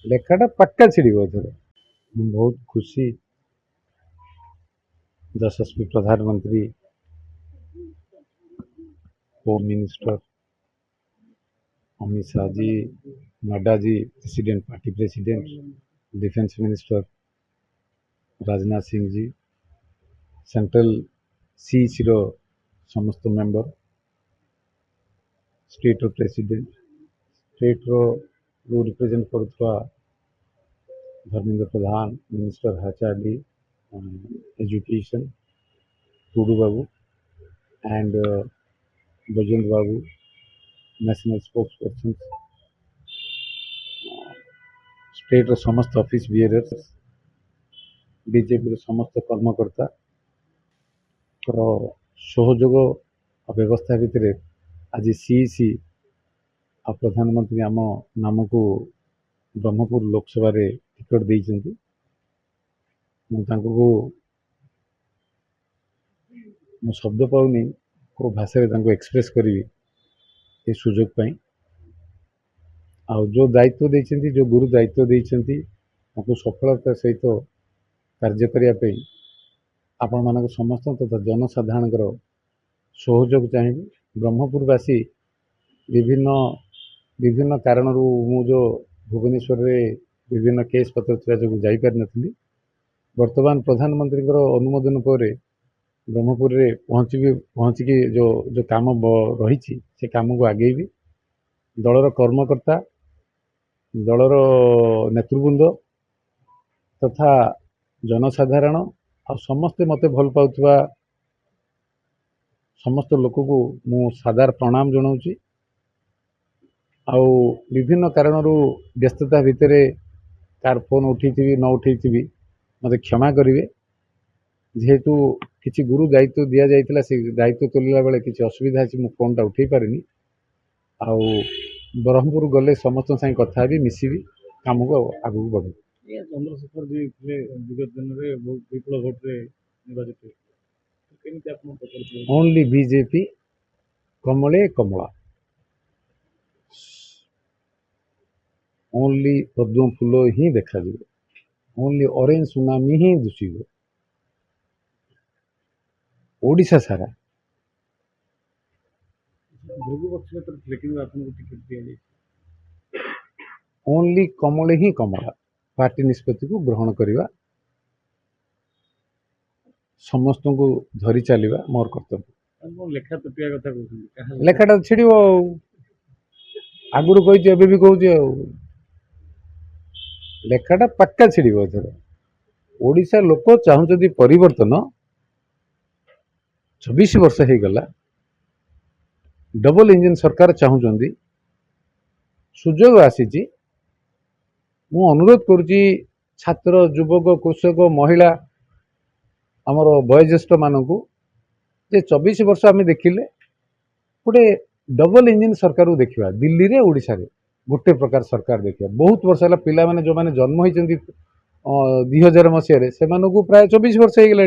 ଲେଖାଟା ପକ୍କା ଛିଡ଼ିବ ଏଥର। ମୁଁ ବହୁତ ଖୁସି ଯଶସ୍वी प्रधानमंत्री, home minister Amit Shah ji, Nadda ji, president party president, defence minister Rajnath Singh ji, central CEC रो समस्त मेंबर, स्टेट रो प्रेसिडेंट, स्टेट रो रिप्रेजेंट करुवा Dharmendra Pradhan, minister HRD education Tudu babu and Bajendra babu, national spokesperson, state रो समस्त ऑफिस बियरर्स, बीजेपी समस्त कर्मकर्ता सहयोग और व्यवस्था भितर आज सीईसी आ प्रधानमंत्री आम नाम को ब्रह्मपुर लोकसभा रे टिकट देइछन्ती। मु शब्द पाऊनी को भाषा रे एक्सप्रेस करी ये सुजोग पाई। आ जो दायित्व देइछन्ती, जो गुरु दायित्व देइछन्ती, सफलता सहित कार्य करने आपण मान समस्त तथा जनसाधारण सहयोग चाहिए। ब्रह्मपुरवासी विभिन्न विभिन्न कारण मु जो भुवनेश्वर रे विभिन्न केस पत्र जो जापारि नी, वर्तमान प्रधानमंत्री अनुमोदन पर ब्रह्मपुर रे पहुँचिकी जो जो काम रही से काम को आगे भी दलर कर्मकर्ता, दलर नेतृवृंद तथा जनसाधारण आ समस्ते मते भल पाउथबा समस्त लोक को मु सादर प्रणाम जनाऊँगी। आउ विभिन्न कारण व्यस्तता भितर कार फोन उठी न उठी मत क्षमा करेंगे। जेहेतु किसी गुरु दायित्व दि जाइतिला, से दायित्व तुलला बेले किसी असुविधा अच्छी मु फोन टा उठे पारिनी। आउ ब्रह्मपुर गले समस्त साई कथा भी मिसिबी, काम को आगू बढ़े। चंद्रशेखर जी विगत दिन में बहुत विपुल भोट निर्वाचित, ओनली बीजेपी कमले कमला, ओनली पद्म फूल ही देखा जाए, ओनली ऑरेंज सुनामी ही दिशब ओडिशा सारा। ओनली कमले ही कमला, पार्टी निष्पत्ति को ग्रहण करवा, समस्त को धरी चलवा मोर कर्तव्य। लेखा तुटिया कथा कहते, लेखाटा छिड़ब आगुरी कही भी कहूँ, लेखाटा पक्का छिड़ब एथर। ओडिशा लोक चाहते परिवर्तन, 24 वर्ष हो गला डबल इंजन सरकार चाहते, सुजोग आसी। मु अनुरोध करुच्ची छात्र, युवक, कृषक, महिला, आमर वयोज्येष्ठ मानू जे 24 वर्ष आम देखिले गोटे डबल इंजन सरकार को देखा। दिल्ली रे ओडिशा रे गोटे प्रकार सरकार देखा। बहुत वर्ष है पिला माने जो माने जन्म होती 2000 मसीह से प्राय 24 वर्ष हो गला,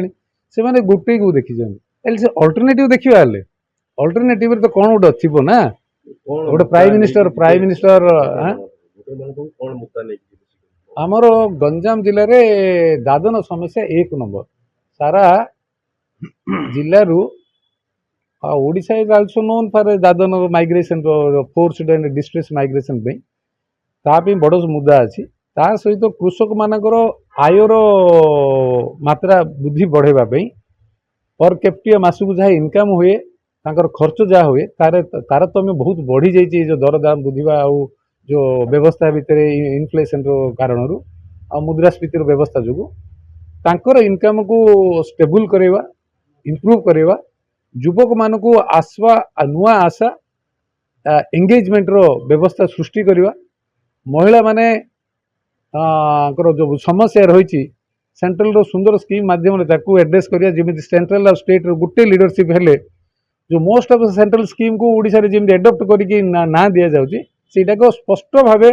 से गोटे को देखी से अल्टरनेटिव देखा। अल्टरनेटिव तो कौन गोटे थी ना, गोटे प्राइम मिनिस्टर आमर गंजाम जिले में दादन समस्या 1 नंबर सारा जिलू। Odisha is also known for dadan migration, forced and distress migration पे बड़ मुद्दा अच्छी। ता सहित कृषक मानकर आयर मात्रा वृद्धि बढ़ावाई, पर कैप्टिया मासक जहाँ इनकम हुए, तांकर खर्च जहाँ हुए तारतम्य बहुत बढ़ी जाइए। जो दरदाम बुझा आउ जो व्यवस्था भितर इनफ्लेशन कारण आ मुद्रास्फीति व्यवस्था जो तांकर इनकम को स्टेबल करवा, इंप्रूव करवा, युवक मान को आसवा नुआ आशा एंगेजमेंट रो व्यवस्था सृष्टि करवा, महिला माने जो समस्या रही सेंट्रल रो सुंदर स्कीम माध्यम एड्रेस करिया। जमी सेंट्रल और स्टेट रो गुटे लीडरशिप हेले जो मोस्ट ऑफ सेंट्रल स्कीम को ओडिशा रे जमी एडॉप्ट करके ना दिया जाउची, सेटा को स्पष्ट भावे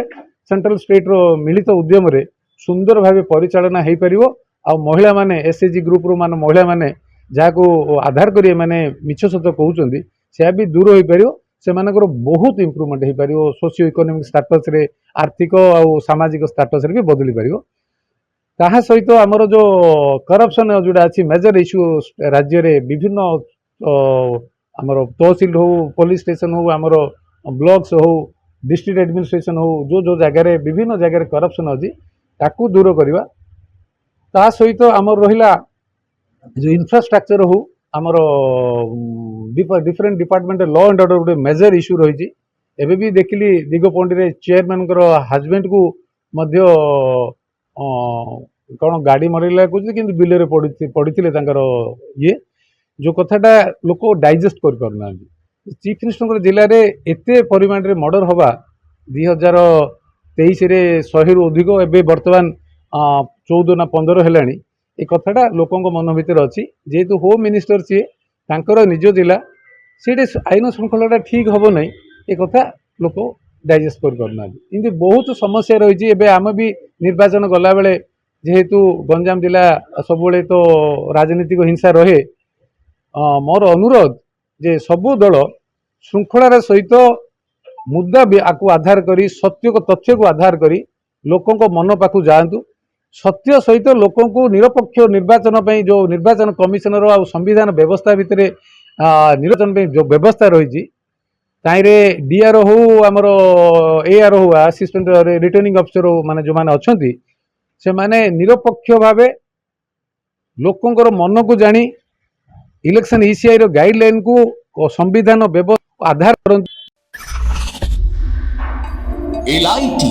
सेंट्रल स्टेट रो मिलित उद्यम रे सुंदर भावे परिचालना हो पारिबो। आ महिला माने एसएचजी ग्रुप रो मान महिला माने जहाँ को आधार करिए माने मिछ सत कहउचंदी से भी दूर हो पारिबो। ସେମାନଙ୍କର ବହୁତ ଇମ୍ପ୍ରୁଭମେଣ୍ଟ ହେଇପାରିବ ସୋସିଓ ଇକୋନୋମିକ ଷ୍ଟାଟସରେ ଆର୍ଥିକ ଆଉ ସାମାଜିକ ଷ୍ଟାଟସରେ ବି ବଦଳି ପାରିବ ତାହା ସହିତ ଆମର ଯୋଉ କରପସନ ଯୋଉଟା ଅଛି ମେଜର ଇସ୍ୟୁ ରାଜ୍ୟରେ ବିଭିନ୍ନ ଆମର ତହସିଲ ହଉ ପୋଲିସ ଷ୍ଟେସନ ହଉ ଆମର ବ୍ଲକସ୍ ହଉ डिस्ट्रिक्ट एडमिनिस्ट्रेशन हो जो जगार विभिन्न जगार करप्शन अच्छी ताकू दूर करवा ता सहित आमर रहा जो इंफ्रास्ट्रक्चर हो आमर different department law and order गोटे मेजर इश्यू रही एबे भी देखिली दिगपंडी चेयरमैन हजबैंड को मध्य कौन गाड़ी मरला कि बिल पड़ी ये जो कथाटा लोक डाइजेस्ट कर पारना चीफ मिनिस्टर जिले में एत परिमाण में मर्डर हवा 2023 100 रु अधिक एवं बर्तमान 14 ना 15 है ये कथाटा लोकों मन भितर अच्छी जेहेतु होम मिनिस्टर सी निज जिला सी आईन श्रृंखला ठीक हम ना ये कथा लोक डाइजेस्ट कर पारना इमती बहुत समस्या रही आम भी निर्वाचन गला बेले जेहेतु गंजाम जिला सब तो राजनीतिक हिंसा रहे मोर अनुरोध जे सबू दल श्रृंखलार सहित मुद्दा को आधार करी सत्य को तथ्य को आधार करी लोकों को मन पाखु जातु सत्य सहित लोकों को निरपेक्ष निर्वाचन जो निर्वाचन कमिशनर आ संविधान व्यवस्था भितर निर्वाचन जो व्यवस्था रही ताइरे डीआर हो आमर एआर हो असिस्टेंट रिटर्निंग ऑफिसर हो माने जो माने अछंती से माने निरपेक्ष भावे लोकों मन को जानी इलेक्शन ईसीआई रो गाइडलाइन को संविधान व्यवस्था आधार करंतु LIT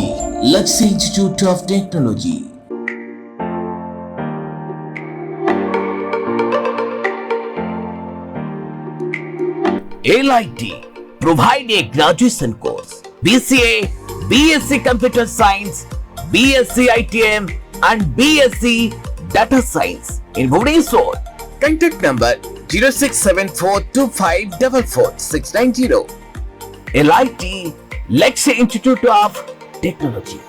Luxury Institute of Technology. LIT provide a graduation course BCA, BSc Computer Science, BSc ITM and BSc Data Science in Bhubaneswar. Contact number 067425444690. LIT Luxury Institute of Technology.